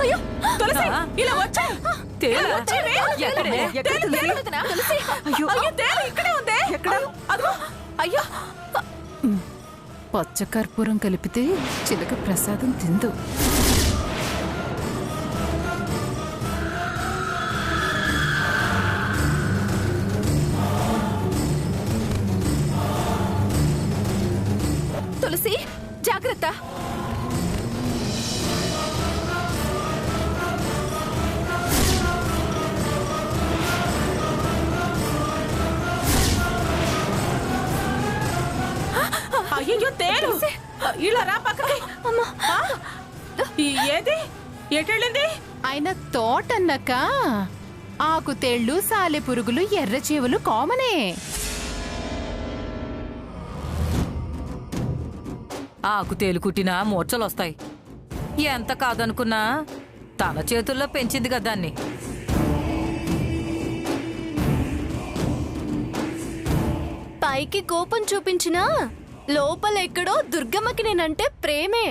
అయ్యో తులసి ఇలా వచ్చా ఇక్కడే ఉంది ఎక్కడ అయ్యో పచ్చ కర్పూరం కలిపితే చిలక ప్రసాదం తిందు. తులసి జాగ్రత్త. అయ్యో తేలు ఇలా రా పక్కకి. ఏది ఎటెళ్ళింది? ఆయన తోటన్నక ఆకు తేళ్లు సాలె పురుగులు ఎర్ర చెవులు కామనే. ఆకు తేలు కుట్టినా మూర్ఛలొస్తాయి. ఎంత కాదనుకున్నా తన చేతుల్లో పెంచింది కదా దాన్ని. పైకి కోపం చూపించినా లోపలెక్కడో దుర్గమ్మకి నేనంటే ప్రేమే.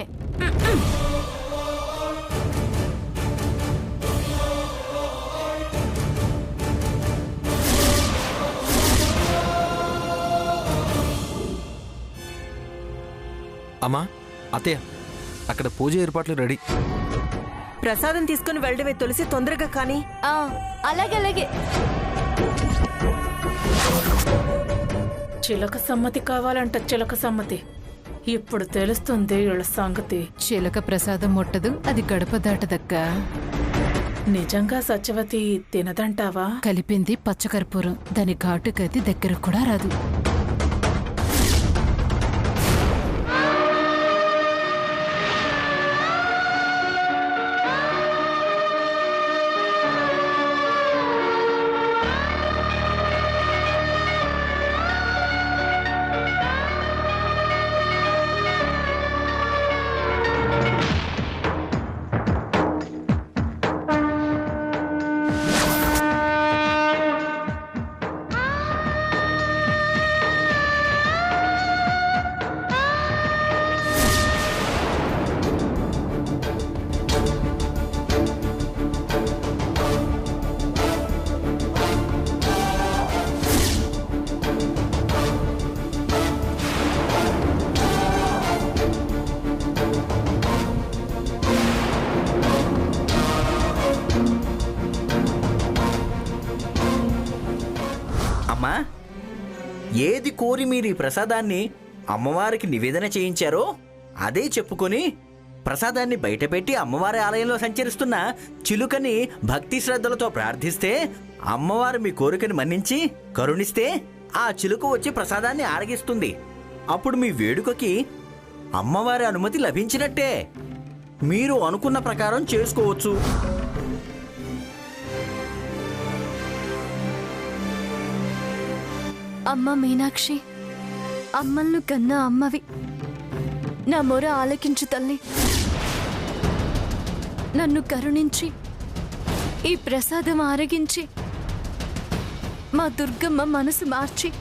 అమ్మా, అత్తయ్య, అక్కడ పూజ ఏర్పాట్లు రెడీ. ప్రసాదం తీసుకుని వెళ్ళడమే తులసి, తొందరగా కానీ. అలాగే అలాగే. చిలక సమ్మతి కావాలంట, చిలక సమ్మతి. ఇప్పుడు తెలుస్తుంది వీళ్ళ సంగతి. చిలక ప్రసాదం ముట్టదు, అది గడప దాటదక్కా. నిజంగా సత్యవతి తినదంటావా? కలిపింది పచ్చకర్పూరం, దాని ఘాటు గది దగ్గర కూడా రాదు. అమ్మా, ఏది కోరి మీరు ఈ ప్రసాదాన్ని అమ్మవారికి నివేదన చేయించారో అదే చెప్పుకొని ప్రసాదాన్ని బయటపెట్టి అమ్మవారి ఆలయంలో సంచరిస్తున్న చిలుకని భక్తి శ్రద్ధలతో ప్రార్థిస్తే అమ్మవారు మీ కోరికని మన్నించి కరుణిస్తే ఆ చిలుక వచ్చి ప్రసాదాన్ని ఆరగిస్తుంది. అప్పుడు మీ వేడుకకి అమ్మవారి అనుమతి లభించినట్టే. మీరు అనుకున్న ప్రకారం చేసుకోవచ్చు. అమ్మ మీనాక్షి, అమ్మల్ని కన్నా అమ్మవి, నా మొర ఆలకించు తల్లి. నన్ను కరుణించి ఈ ప్రసాదం ఆరగించి మా దుర్గమ్మ మనసు మార్చి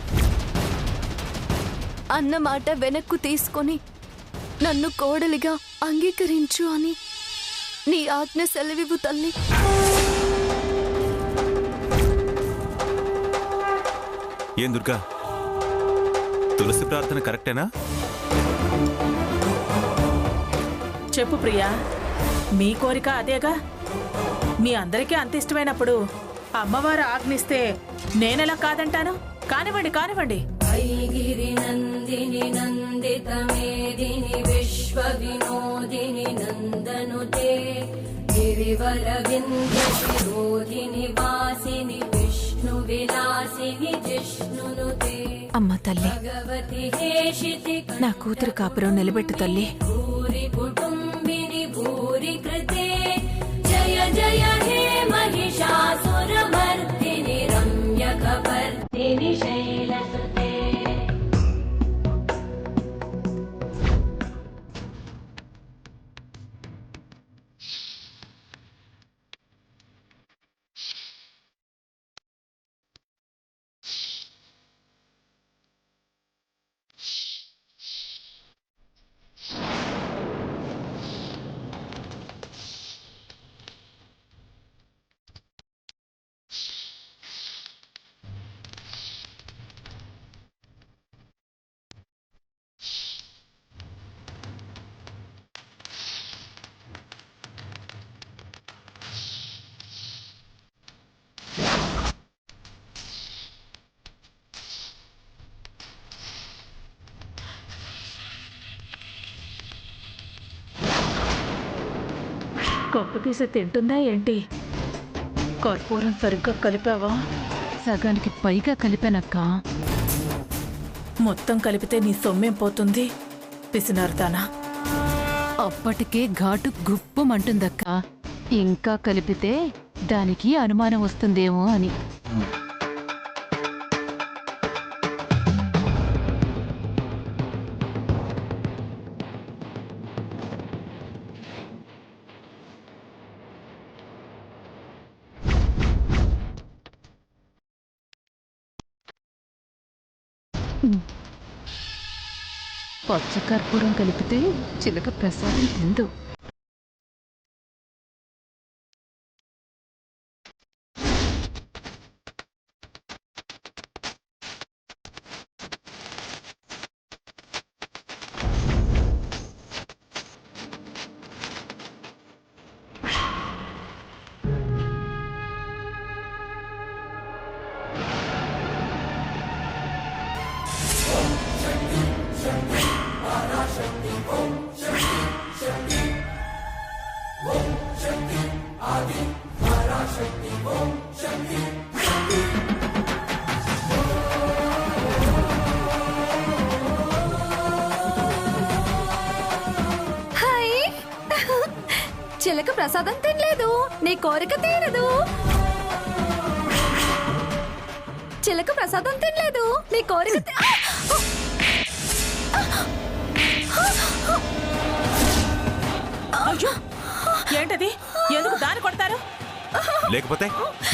అన్న మాట వెనక్కు తీసుకొని నన్ను కోడలిగా అంగీకరించు అని నీ ఆజ్ఞ సెలవివు తల్లి. ఏం దుర్గా, తులసి ప్రార్థన కరెక్టేనా? చెప్పు ప్రియా, మీ కోరిక అదేగా. మీ అందరికీ అంత ఇష్టమైనప్పుడు అమ్మవారు ఆజ్ఞిస్తే నేనెలా కాదంటాను? కానివ్వండి కానివ్వండి. నందిని నందిత మేదిని విశ్వ వినోదిని నందనుతే గిరివర వింధ్య శిరోధిని వాసిని విష్ణు విలాసిని జిష్ణునుతే. అమ్మ తల్లి, నా కూతురు కాపురం నిలబెట్టు తల్లి. భూరి కుటుంబిని భూరి కృతే జయ జయ హే మహిషాసురమర్దిని రమ్యకపర్దిని శైలసుతే. కప్పు తీసి తింటుందా ఏంటి? కర్పూరం సరిగ్గా కలిపావా? సగానికి పైగా కలిపానక్క. మొత్తం కలిపితే నీ సొమ్మేం పోతుంది పిసినారుతానా? అప్పటికే ఘాటు గుప్పుమంటుందక్క. ఇంకా కలిపితే దానికి అనుమానం వస్తుందేమో అని. పచ్చకర్పూరం కలిపితే చిలక ప్రసాదం తిందు. చిలక ప్రసాదం తినలేదు, నీ కోరిక తీరదు. చిలక ప్రసాదం తినలేదు, నీ కోరిక అయ్యో, ఏంటది? ఎందుకు దాన్ని కొడతారు? లేకపోతే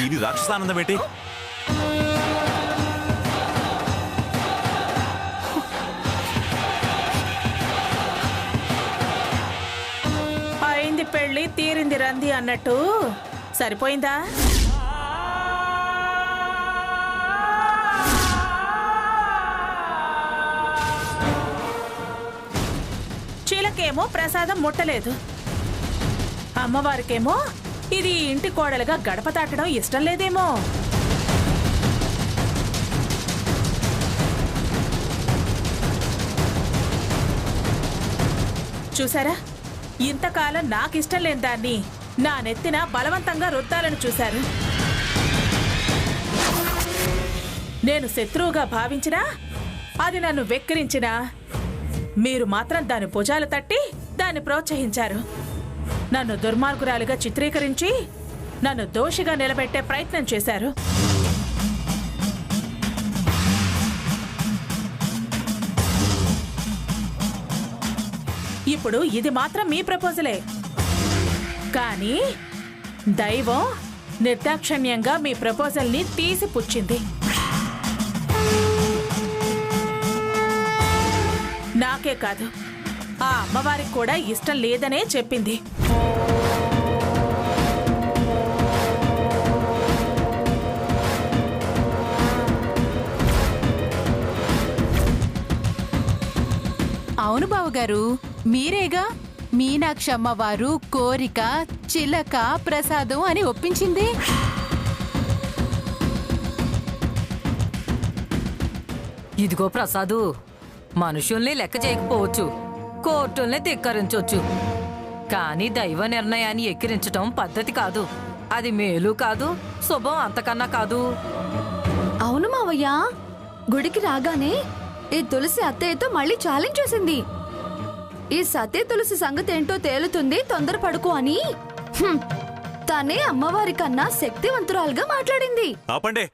ఇది రాక్షసానందం ఏంటి? అయింది పెళ్ళి తీరింది రంది అన్నట్టు సరిపోయిందా? చిలకేమో ప్రసాదం ముట్టలేదు, అమ్మవారికేమో ఇది ఇంటి కోడలుగా గడప తాటడం ఇష్టం లేదేమో. చూసారా, ఇంతకాలం నాకిష్టం లేని దాన్ని నా నెత్తిన బలవంతంగా రుద్దాలని చూశారు. నేను శత్రువుగా భావించినా, అది నన్ను వెక్కిరించినా, మీరు మాత్రం దాని భుజాలు తట్టి దాన్ని ప్రోత్సహించారు. నన్ను దుర్మార్గురాలిగా చిత్రీకరించి నన్ను దోషిగా నిలబెట్టే ప్రయత్నం చేశారు. ఇప్పుడు ఇది మాత్రం మీ ప్రపోజలే, కానీ దైవం నిర్దాక్షణ్యంగా మీ ప్రపోజల్ని తీసి పుచ్చింది. నాకే కాదు, ఆ అమ్మవారికి కూడా ఇష్టం లేదనే చెప్పింది. అవును బావగారు, మీరేగా మీనాక్షి అమ్మవారు కోరిక చిలక ప్రసాదం అని ఒప్పించింది. ఇదిగో ప్రసాదు, మనుషుల్ని లెక్క చేయకపోవచ్చు, కోర్టుల్ని ధిక్కరించొచ్చు, కానీ దైవ నిర్ణయాన్ని ఎక్కిరించటం పద్ధతి కాదు. అది మేలు కాదు, శుభం అంతకన్నా కాదు. అవును మావయ్య, గుడికి రాగానే ఈ తులసి అత్తయ్యతో మళ్ళీ ఛాలెంజ్ చేసింది. ఈ సత్య తులసి సంగతి ఏంటో తేలుతుంది, తొందరపడుకో అని. తనే అమ్మవారి కన్నా శక్తివంతురాలుగా మాట్లాడింది. ఆపండి.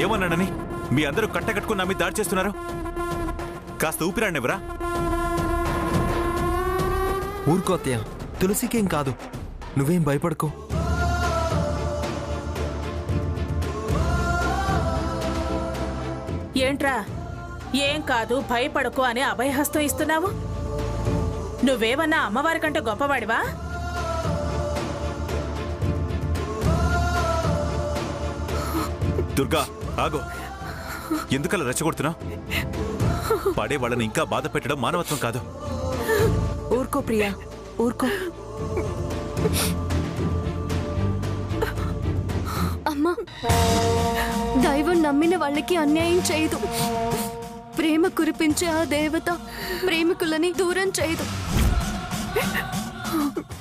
ఏమన్నానని మీ అందరూ కట్టకట్టుకుని నా మీద దాడి చేస్తున్నారు? కాస్త ఊపిరాండివరా? ఊరుకో అత్తయ్య, తులసికేం కాదు, నువ్వేం భయపడుకో. ఏంట్రా, ఏం కాదు భయపడకు అని అభయహస్తం ఇస్తున్నావు? నువ్వేమన్నా అమ్మవారి కంటే గొప్పవాడివా? దుర్గా, ఆగో. ఎందుకలా రెచ్చగొడుతున్నావు? పడే వాళ్ళని ఇంకా బాధ పెట్టడం మానవత్వం కాదు. ఊరుకో ప్రియా, ఊరుకో. అమ్మా, దైవం నమ్మిన వాళ్ళకి అన్యాయం చేయదు. ప్రేమ కురిపించే ఆ దేవత ప్రేమికులని దూరం చేయదు.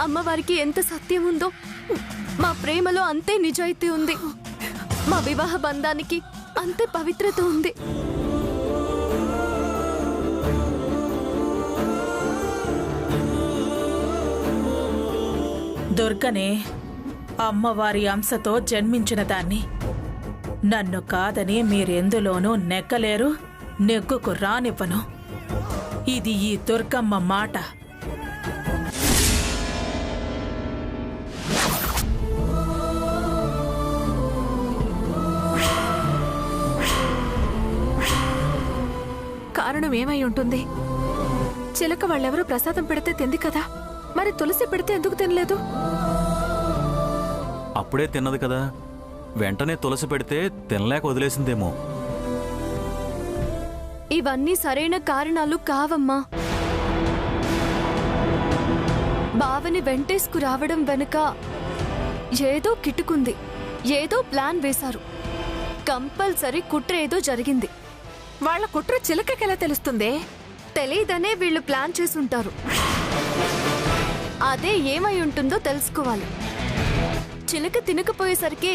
అమ్మవారికి ఎంత సత్యం ఉందో మా ప్రేమలో అంతే నిజాయితీ ఉంది. మా వివాహ బంధానికి అంతే పవిత్రత ఉంది. దుర్గనే అమ్మవారి అంశతో జన్మించిన దాన్ని. నన్ను కాదని మీరెందులోనూ నెగ్గలేరు, నెగ్గుకు రానివ్వను. ఇది ఈ దుర్గమ్మ మాట. కారణం ఏమై ఉంటుంది? చిలక వాళ్ళెవరో ప్రసాదం పెడితే తింది కదా, మరి తులసి పెడితే ఎందుకు తినలేదు? అప్పుడే తిన్నది కదా, వెంటనే తులసి పెడితే తినలేక వదిలేసిందేమో. ఇవన్నీ సరైన కారణాలు కావమ్మా. బావని వెంటేసుకు రావడం వెనుక ఏదో కిటుకుంది, ఏదో ప్లాన్ వేశారు. కంపల్సరీ కుట్ర ఏదో జరిగింది. వాళ్ళ కుట్ర చిలకకెలా తెలుస్తుందే? తెలీదనే వీళ్ళు ప్లాన్ చేసుంటారు. అదే ఏమై ఉంటుందో తెలుసుకోవాలి. చిలక తినకపోయేసరికి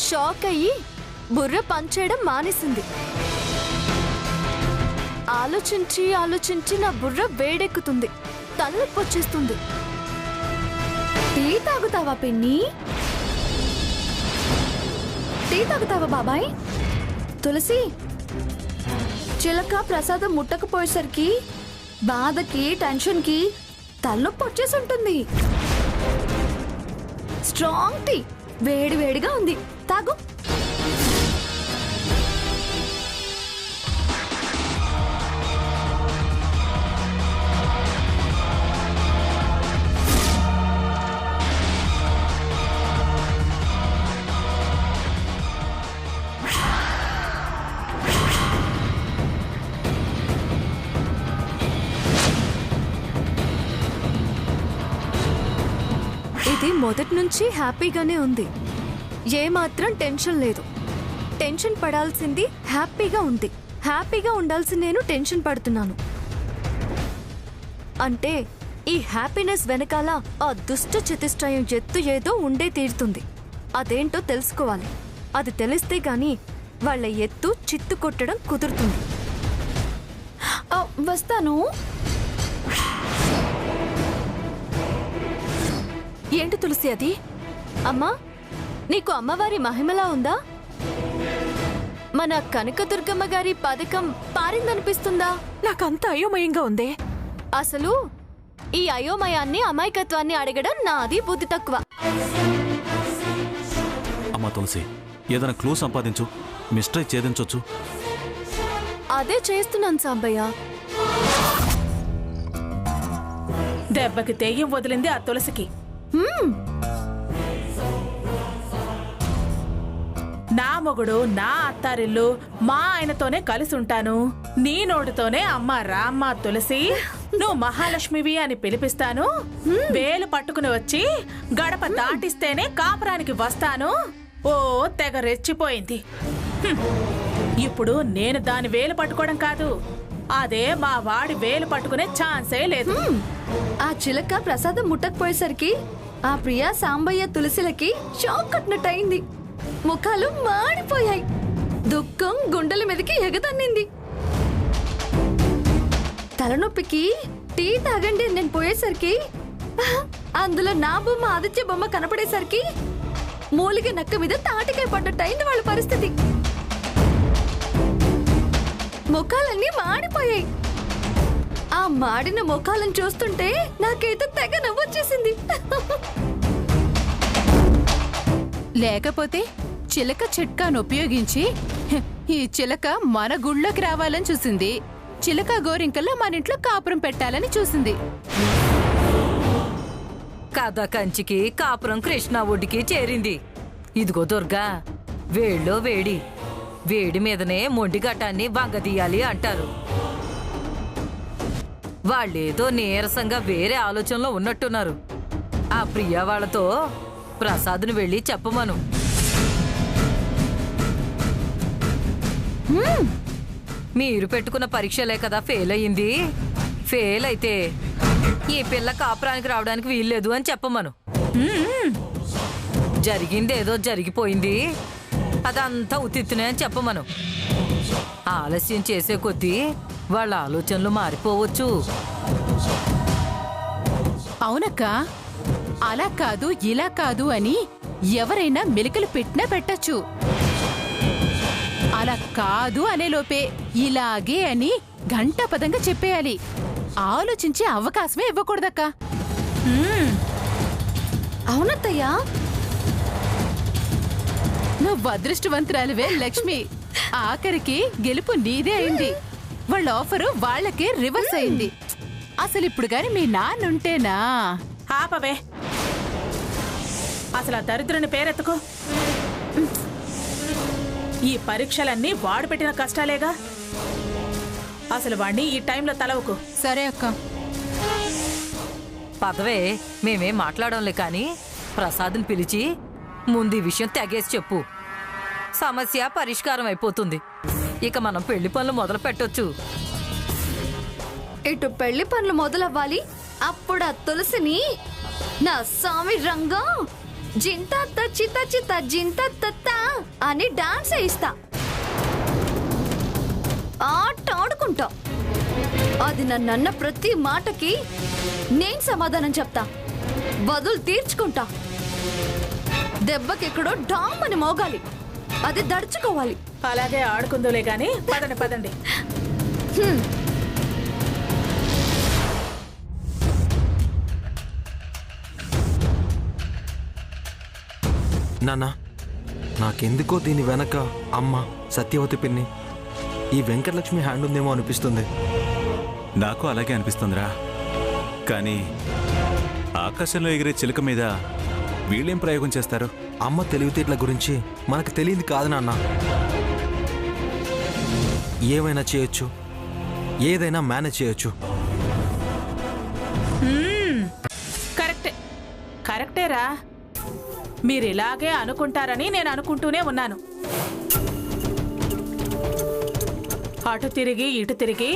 షాక్ అయ్యి బుర్ర పనిచేయడం మానేసింది. ఆలోచించి ఆలోచించి నా బుర్ర వేడెక్కుతుంది, తలనొప్పి వచ్చేస్తుంది. టీ తాగుతావా పిన్ని? టీ తాగుతావా బాబాయ్? తులసి, చిలక ప్రసాదం ముట్టకపోయేసరికి బాధకి టెన్షన్కి తలనొప్పి వచ్చేసి ఉంటుంది. స్ట్రాంగ్ టీ వేడి వేడిగా ఉంది, తాగు. ఇది మొదటి నుంచి హ్యాపీగానే ఉంది, ఏమాత్రం టెన్షన్ లేదు. టెన్షన్ పడాల్సింది హ్యాపీగా ఉంది, హ్యాపీగా ఉండాల్సింది నేను టెన్షన్ పడుతున్నాను. అంటే ఈ హ్యాపీనెస్ వెనకాల ఆ దుష్ట చతుష్టయం ఎత్తు ఏదో ఉండే తీరుతుంది. అదేంటో తెలుసుకోవాలి. అది తెలిస్తే గాని వాళ్ళ ఎత్తు చిత్తు కొట్టడం కుదురుతుంది. వస్తాను. ఏంటి తులసి అది? అమ్మా, నీకు అమ్మవారి మహిమలా ఉందా? మన కనకదుర్గమ్మ గారి పథకం పారిందనిపిస్తుందా? నాకంత అయోమయంగా ఉందే. అసలు ఈ అయోమయాన్ని అమాయకత్వాన్ని అడగడం నాది బుద్ధి తక్కువ. అమ్మా తులసి, ఏదైనా క్లూ సంపాదించు, మిస్టరీ ఛేదించొచ్చు. అదే చేస్తున్నాను సాంబయ్య. దెబ్బకి తెయ్యం వదిలింది ఆ తులసికి. నా మొగుడు, నా అత్తారిల్లు, మా ఆయనతోనే కలిసి ఉంటాను. నీ నోటితోనే అమ్మ రామ్మ తులసి, నువ్వు మహాలక్ష్మివి అని పిలిపిస్తాను. వేలు పట్టుకుని వచ్చి గడప దాటిస్తేనే కాపురానికి వస్తాను. ఓ తెగ రెచ్చిపోయింది. ఇప్పుడు నేను దాని వేలు పట్టుకోవడం కాదు, అదే మా వాడి వేలు పట్టుకునే ఛాన్సే లేదు. ఆ చిలక ప్రసాదం ముట్టకపోయేసరికి ఆ ప్రియా సాంబయ్య తులసిలకి షాక్ కొట్టినట్టయింది. ముఖాలు మాడిపోయాయి, దుఃఖం గుండెల మీదకి ఎగతన్నింది. తలనొప్పికి టీ తాగండి నేను పోయేసరికి అందులో నా బొమ్మ ఆదిత్య బొమ్మ కనపడేసరికి మూలిగ నక్క మీద తాటికాయ పడ్డట్టయింది వాళ్ళ పరిస్థితి. ముఖాలన్నీ మాడిపోయాయి. ఆ మాడిన ముఖాలను చూస్తుంటే నాకైతే తెగ నవ్వొచ్చేసింది. లేకపోతే చిలక చిట్కాను ఉపయోగించి ఈ చిలక మన గుళ్ళోకి రావాలని చూసింది. చిలక గోరింకల్లో మన ఇంట్లో కాపురం పెట్టాలని చూసింది. కథ కంచికి కాపురం కృష్ణా ఒడ్డుకి చేరింది. ఇదిగో దుర్గా, వేళ్ళో వేడి, వేడి మీదనే మొండి ఘటాన్ని వంగదీయాలి అంటారు. వాళ్ళేదో నీరసంగా వేరే ఆలోచనలో ఉన్నట్టున్నారు. ఆ ప్రియా వాళ్ళతో ప్రసాద్ను వెళ్ళి చెప్పమను. మీరు పెట్టుకున్న పరీక్షలే కదా ఫెయిల్ అయ్యింది. ఫెయిల్ అయితే ఈ పిల్ల కాపురానికి రావడానికి వీల్లేదు అని చెప్పమను. జరిగిందేదో జరిగిపోయింది, అదంతా ఉత్తినే అని చెప్పమను. ఆలస్యం చేసే కొద్దీ వాళ్ళ ఆలోచనలు మారిపోవచ్చు. అవునక్క, అలా కాదు ఇలా కాదు అని ఎవరైనా మెలికలు పెట్టినా పెట్టచ్చు. అలా కాదు అనే లోపే ఇలాగే అని ఘంటాపదంగా చెప్పేయాలి. ఆలోచించే అవకాశమే ఇవ్వకూడదక్క. అవునత్తయ్యా, నువ్వు అదృష్టవంతురాలివే లక్ష్మి. ఆఖరికి గెలుపు నీదే అయింది. వాళ్ళ ఆఫరు వాళ్ళకే రివర్స్ అయింది. అసలు ఇప్పుడు గాని మీ నాన్నుంటేనా? ఆపవే, అసలు ఆ దరిద్రుని పేరెత్తుకో. ఈ పరీక్షలన్నీ వాడు పెట్టిన కష్టాలేగా. అసలు వాణ్ణి ఈ టైంలో తలవకు. సరే అక్క. పదవే, మేమేం మాట్లాడంలే కానీ ప్రసాద్ని పిలిచి ముందు ఈ విషయం తెగేసి చెప్పు. సమస్య పరిష్కారం అయిపోతుంది. ఇక మనం పెళ్లి పనులు మొదలు పెట్టొచ్చు. ఇటు పెళ్లి పనులు మొదలవ్వాలి, అప్పుడు ఆ తులసిని నా స్వామి రంగా జింత చిత చిత జింత తత్త అని డాన్స్ వేయిస్తా. ఆట ఆడుకుంటా. అది నన్నన్న ప్రతి మాటకి నేను సమాధానం చెప్తా, బదులు తీర్చుకుంటా. దెబ్బకెక్కడో డామ్ అని మోగాలి, అది దడుచుకోవాలి. అలాగే ఆడుకుందులే గాని పదండి పదండి. నాన్న, నాకెందుకో దీని వెనక అమ్మ, సత్యవతి పిన్ని, ఈ వెంకటలక్ష్మి హ్యాండ్ ఉందేమో అనిపిస్తుంది. నాకు అలాగే అనిపిస్తుందిరా. కానీ ఆకాశంలో ఎగిరే చిలుక మీద వీళ్ళేం ప్రయోగం చేస్తారు? అమ్మ తెలివితేటల గురించి మనకు తెలియదు కాదు నాన్న. ఏమైనా చేయొచ్చు, ఏదైనా మేనేజ్ చేయొచ్చు. కరెక్టే, కరెక్టేరా. మీరు ఇలాగే అనుకుంటారని నేను అనుకుంటూనే ఉన్నాను. అటు తిరిగి ఇటు తిరిగి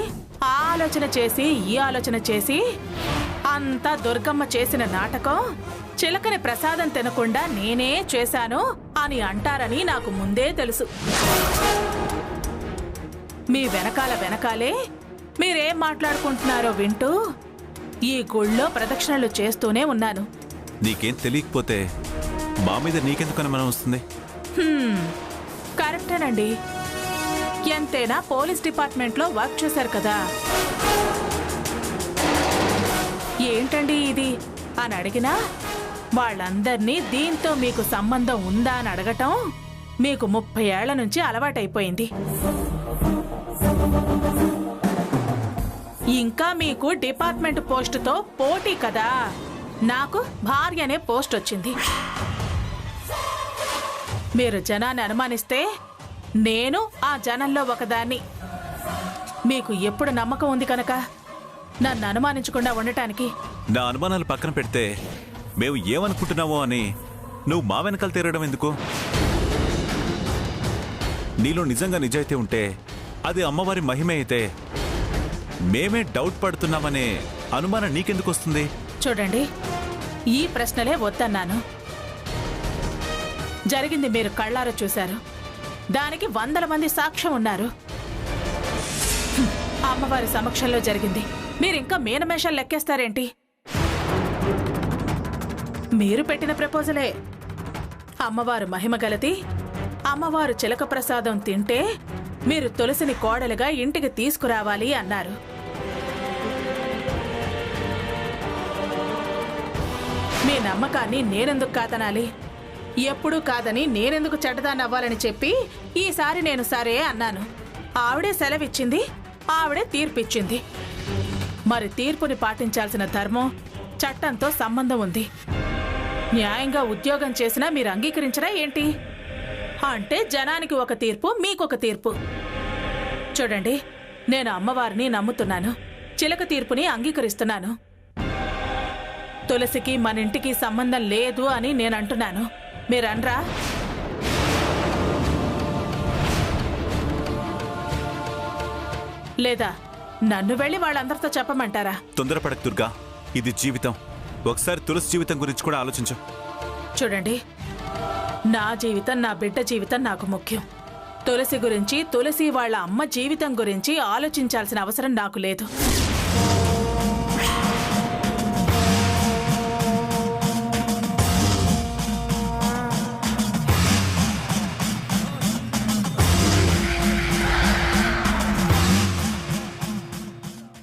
ఆ ఆలోచన చేసి ఈ ఆలోచన చేసి అంతా దుర్గమ్మ చేసిన నాటకం చిలకని ప్రసాదం తినకుండా నేనే చేశాను అని అంటారని నాకు ముందే తెలుసు. మీ వెనకాలే మీరేం మాట్లాడుకుంటున్నారో వింటూ ఈ గుళ్ళో ప్రదక్షిణలు చేస్తూనే ఉన్నాను. నీకేం తెలియకపోతే మా మీద నీకెందుకు అనుమానం వస్తుంది? కరెక్టేనండి. ఎంతైనా పోలీస్ డిపార్ట్మెంట్లో వర్క్ చేశారు కదా. ఏంటండి ఇది అని అడిగినా వాళ్ళందర్నీ దీంతో మీకు సంబంధం ఉందా అని అడగటం మీకు 30 ఏళ్ల నుంచి అలవాటైపోయింది. ఇంకా మీకు డిపార్ట్మెంట్ పోస్టుతో పోటీ కదా. నాకు భార్య అనే పోస్ట్ వచ్చింది. మీరు జనాన్ని అనుమానిస్తే నేను ఆ జనంలో ఒకదాన్ని. మీకు ఎప్పుడు నమ్మకం ఉంది కనుక నన్ను అనుమానించకుండా ఉండటానికి. నా అనుమానాలు పక్కన పెడితే మేము ఏమనుకుంటున్నావో అని నువ్వు మా వెనకాల తిరగడం ఎందుకు? నీలో నిజంగా నిజాయితీ ఉంటే అది అమ్మవారి మహిమే అయితే మేమే డౌట్ పడుతున్నామనే అనుమానం నీకెందుకు వస్తుంది? చూడండి, ఈ ప్రశ్నలే వద్దన్నాను. జరిగింది మీరు కళ్ళారా చూశారు. దానికి 100 మంది సాక్ష్యం ఉన్నారు. అమ్మవారి సమక్షంలో జరిగింది. మీరింకా మీనమేషాలు లెక్కేస్తారేంటి? మీరు పెట్టిన ప్రపోజలే. అమ్మవారు మహిమ గలది. అమ్మవారు చిలక ప్రసాదం తింటే మీరు తులసిని కోడలుగా ఇంటికి తీసుకురావాలి అన్నారు. మీ నమ్మకాన్ని నేనెందుకు కాదనాలి? ఎప్పుడూ కాదని నేనెందుకు చెడ్డదాన్ని అవ్వాలని చెప్పి ఈసారి నేను సరే అన్నాను. ఆవిడే సెలవిచ్చింది, ఆవిడే తీర్పిచ్చింది. మరి తీర్పుని పాటించాల్సిన ధర్మం, చట్టంతో సంబంధం ఉంది. న్యాయంగా ఉద్యోగం చేసినా మీరు అంగీకరించరా ఏంటి? అంటే జనానికి ఒక తీర్పు, మీకొక తీర్పు. చూడండి, నేను అమ్మవారిని నమ్ముతున్నాను, చిలక తీర్పుని అంగీకరిస్తున్నాను. తులసికి మన ఇంటికి సంబంధం లేదు అని నేను అంటున్నాను. మీరనరా? లేదా నన్ను వెళ్ళి వాళ్ళందరితో చెప్పమంటారా? తొందరపడకు దుర్గా, ఇది జీవితం. ఒకసారి తులసి జీవితం గురించి కూడా ఆలోచించు. చూడండి, నా జీవితం, నా బిడ్డ జీవితం నాకు ముఖ్యం. తులసి గురించి, తులసి వాళ్ళ అమ్మ జీవితం గురించి ఆలోచించాల్సిన అవసరం నాకు లేదు.